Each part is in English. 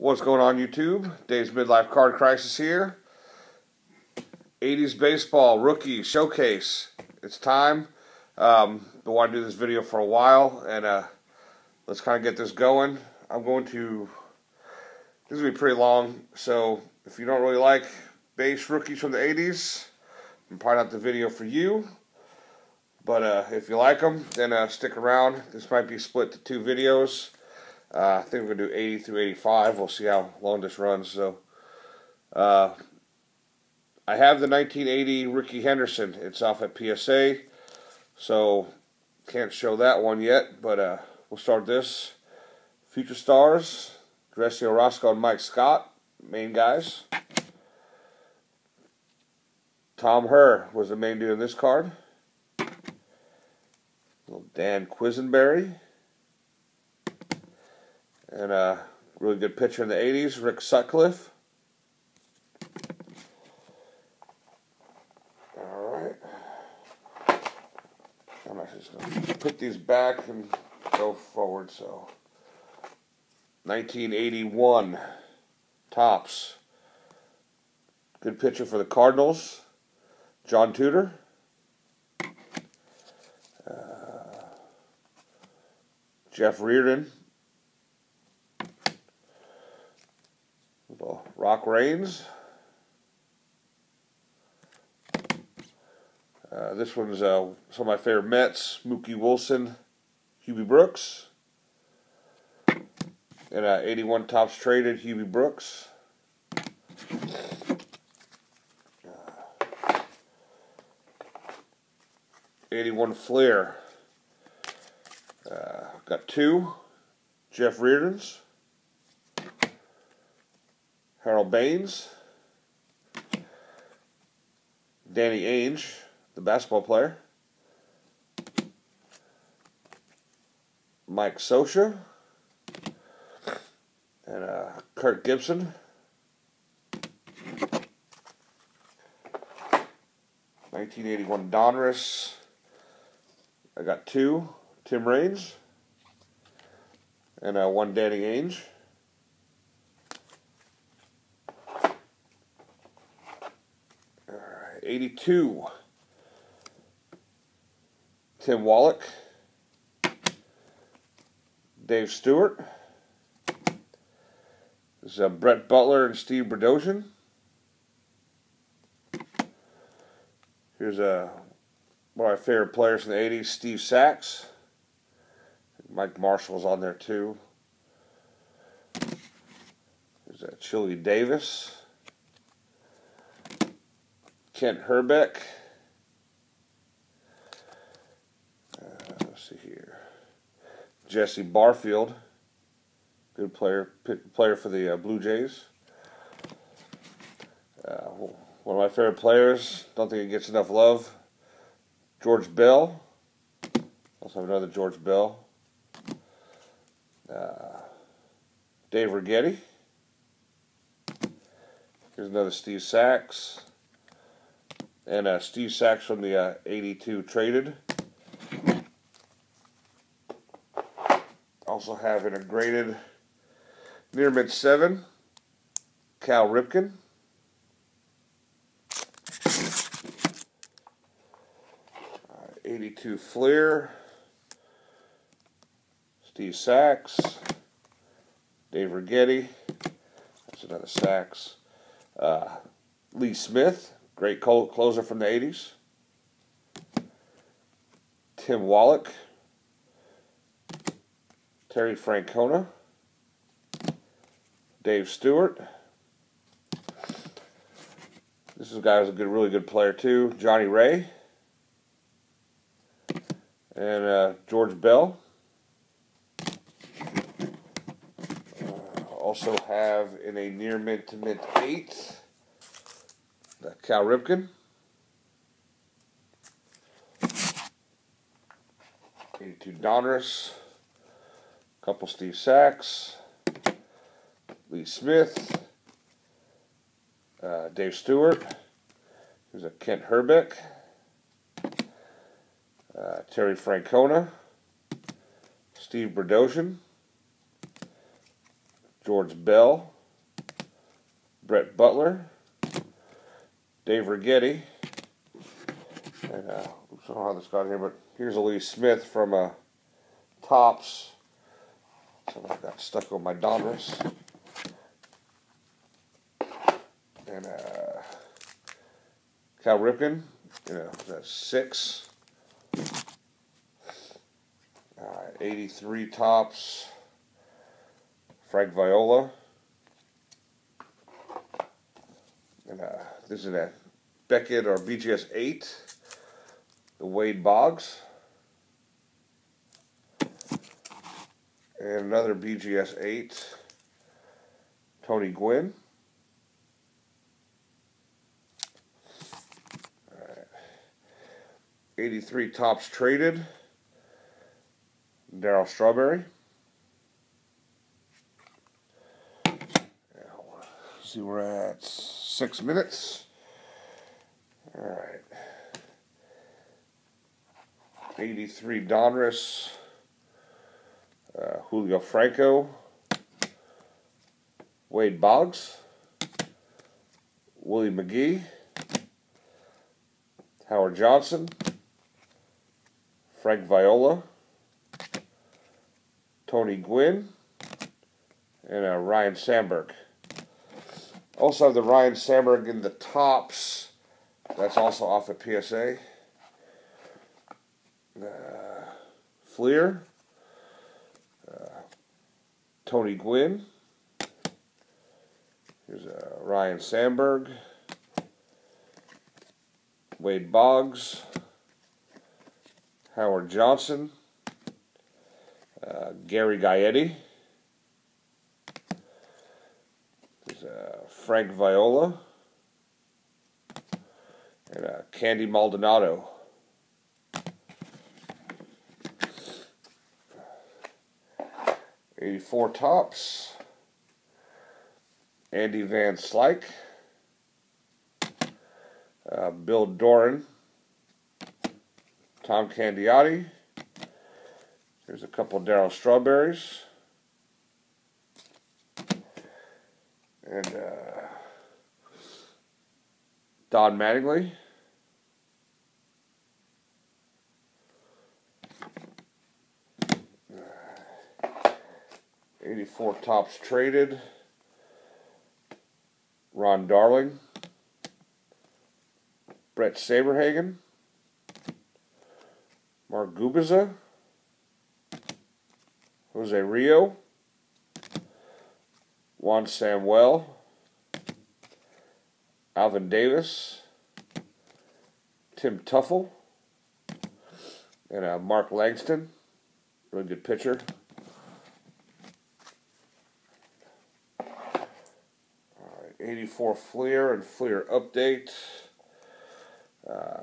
What's going on, YouTube? Dave's Midlife Card Crisis here. 80s baseball rookie showcase. It's time. I want to do this video for a while, and let's kind of get this going. This is going to be pretty long, so if you don't really like base rookies from the 80s, I'm probably not the video for you. But if you like them, then stick around. This might be split to two videos. I think we're going to do 80 through 85. We'll see how long this runs. So, I have the 1980 Rickey Henderson. It's off at PSA. So, can't show that one yet. But we'll start this. Future Stars. Dressy Orozco and Mike Scott. Main guys. Tom Herr was the main dude in this card. Little Dan Quisenberry. And a really good pitcher in the 80s, Rick Sutcliffe. Alright. I'm actually just going to put these back and go forward. So, 1981, Topps. Good pitcher for the Cardinals, John Tudor. Jeff Reardon. Rock Raines. This one's some of my favorite Mets. Mookie Wilson, Hubie Brooks. And 81 Topps traded, Hubie Brooks. 81 Fleer. Got two. Jeff Reardon's. Harold Baines. Danny Ainge, the basketball player. Mike Scioscia. And Kirk Gibson. 1981 Donruss. I got two. Tim Raines. And one Danny Ainge. Alright, 82. Tim Wallach. Dave Stewart. This is Brett Butler and Steve Berdosian. Here's one of my favorite players in the 80s, Steve Sax. Mike Marshall's on there too. There's Chili Davis. Kent Herbeck. Let's see here. Jesse Barfield. Good player for the Blue Jays. One of my favorite players. Don't think he gets enough love. George Bell. Also have another George Bell. Dave Righetti. Here's another Steve Sax. And Steve Sax from the 82 traded. Also have in a graded near mid 7, Cal Ripken. '82 Fleer. Steve Sax. Dave Righetti. That's another Sax. Lee Smith, great closer from the 80s. Tim Wallach. Terry Francona. Dave Stewart. This guy was a really good player too. Johnny Ray. And George Bell. Also have in a near mid to mid 8, Cal Ripken. 82 Donruss. Couple Steve Sax. Lee Smith. Dave Stewart. Here's a Kent Herbeck. Terry Francona. Steve Berdosian. George Bell. Brett Butler, Dave Righetti, and I don't know how this got here, but here's a Lee Smith from Topps. So I got stuck on my Donruss. And Cal Ripken, that's 6. 83 Topps, Frank Viola. And this is a Beckett or BGS 8, the Wade Boggs. And another BGS 8, Tony Gwynn. All right. 83 Topps traded, Darryl Strawberry. See, we're at 6 minutes. All right. 83 Donruss, Julio Franco, Wade Boggs, Willie McGee, Howard Johnson, Frank Viola, Tony Gwynn, and Ryne Sandberg. Also have the Ryne Sandberg in the Topps. That's also off of PSA. Fleer, Tony Gwynn. Here's Ryne Sandberg, Wade Boggs, Howard Johnson, Gary Gaetti. There's Frank Viola, and Candy Maldonado. '84 Topps, Andy Van Slyke, Bill Doran, Tom Candiotti. Here's a couple Darryl Strawberries. And Don Mattingly. '84 Topps traded, Ron Darling, Brett Saberhagen, Mark Gubicza, Jose Rio, Juan Samuel, Alvin Davis, Tim Tuffle, and Mark Langston, really good pitcher. 84 Fleer and Fleer update. I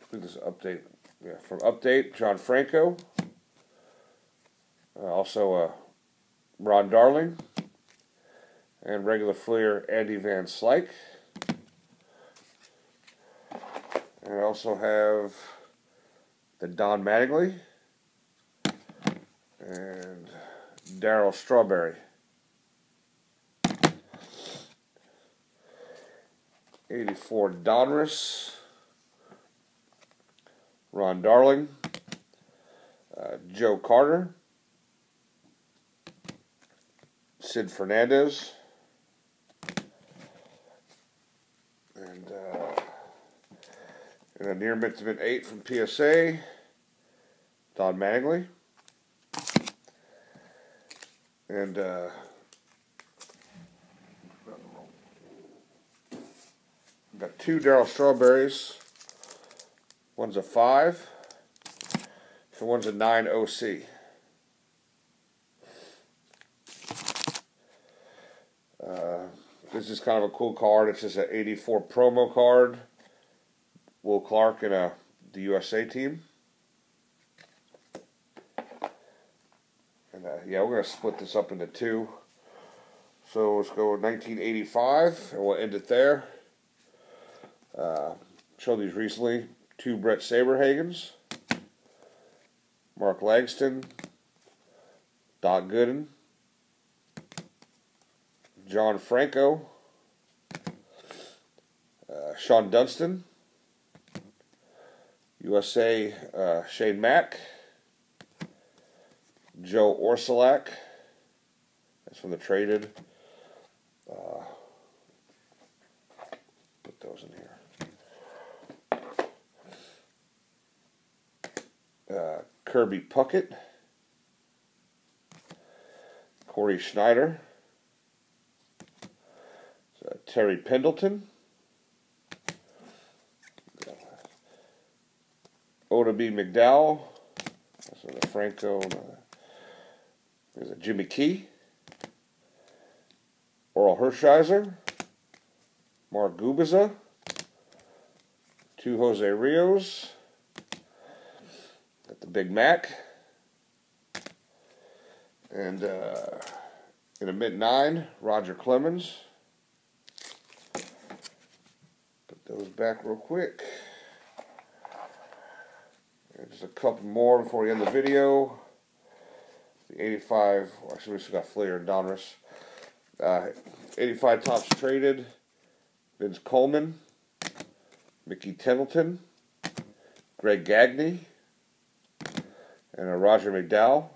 think this is update. Yeah, from Update, John Franco. Also Ron Darling. And regular Fleer, Andy Van Slyke. And I also have the Don Mattingly and Darryl Strawberry. '84 Donruss, Ron Darling, Joe Carter, Sid Fernandez, and a near mint 8 from PSA, Don Mattingly, and got 2 Darryl Strawberries. One's a 5, and one's a 9 OC. This is kind of a cool card. It's just an '84 promo card. Will Clark and the USA team. And yeah, we're going to split this up into 2. So let's go with 1985, and we'll end it there. Showed these recently. 2 Brett Saberhagens, Mark Langston, Doc Gooden, John Franco, Sean Dunston. USA, Shane Mack. Joe Orsulak. That's from the traded. Put those in here. Kirby Puckett. Corey Schneider. Terry Pendleton. Oda B. McDowell. That's the Franco. There's a Jimmy Key. Oral Hershiser. Mark Gubiza. 2 Jose Rios. Got the Big Mac. And in a mid-9, Roger Clemens. Put those back real quick. And just a couple more before we end the video. The 85, well, actually we still got Flair and Donruss. 85 Topps traded. Vince Coleman. Mickey Templeton. Greg Gagne. And a Roger McDowell.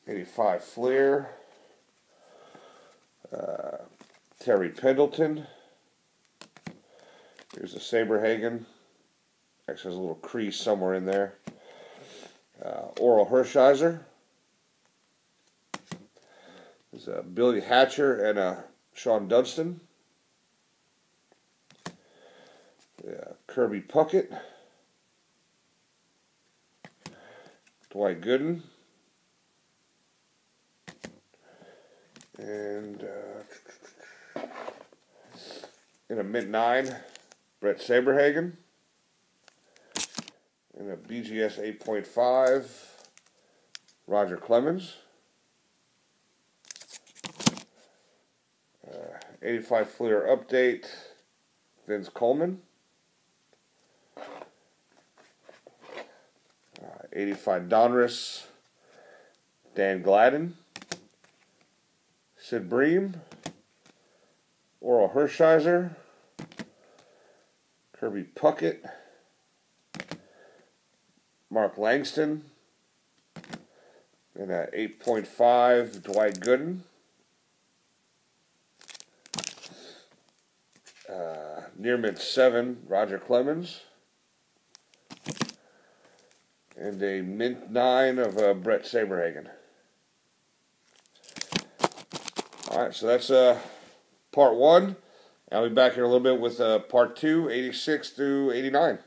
'85 Flair. Terry Pendleton. Here's a Saberhagen. Actually has a little crease somewhere in there. Oral Hershiser. There's a Billy Hatcher and a Sean Dunston. Kirby Puckett. Dwight Gooden. And in a mid-9, Brett Saberhagen. In a BGS 8.5, Roger Clemens. 85 Fleer update, Vince Coleman. 85 Donruss, Dan Gladden. Sid Bream. Oral Hershiser. Kirby Puckett. Mark Langston. And a 8.5 Dwight Gooden. Near mid-7 Roger Clemens. And a mint 9 of Brett Saberhagen. Alright, so that's part 1. I'll be back here in a little bit with part 2, 86 through 89.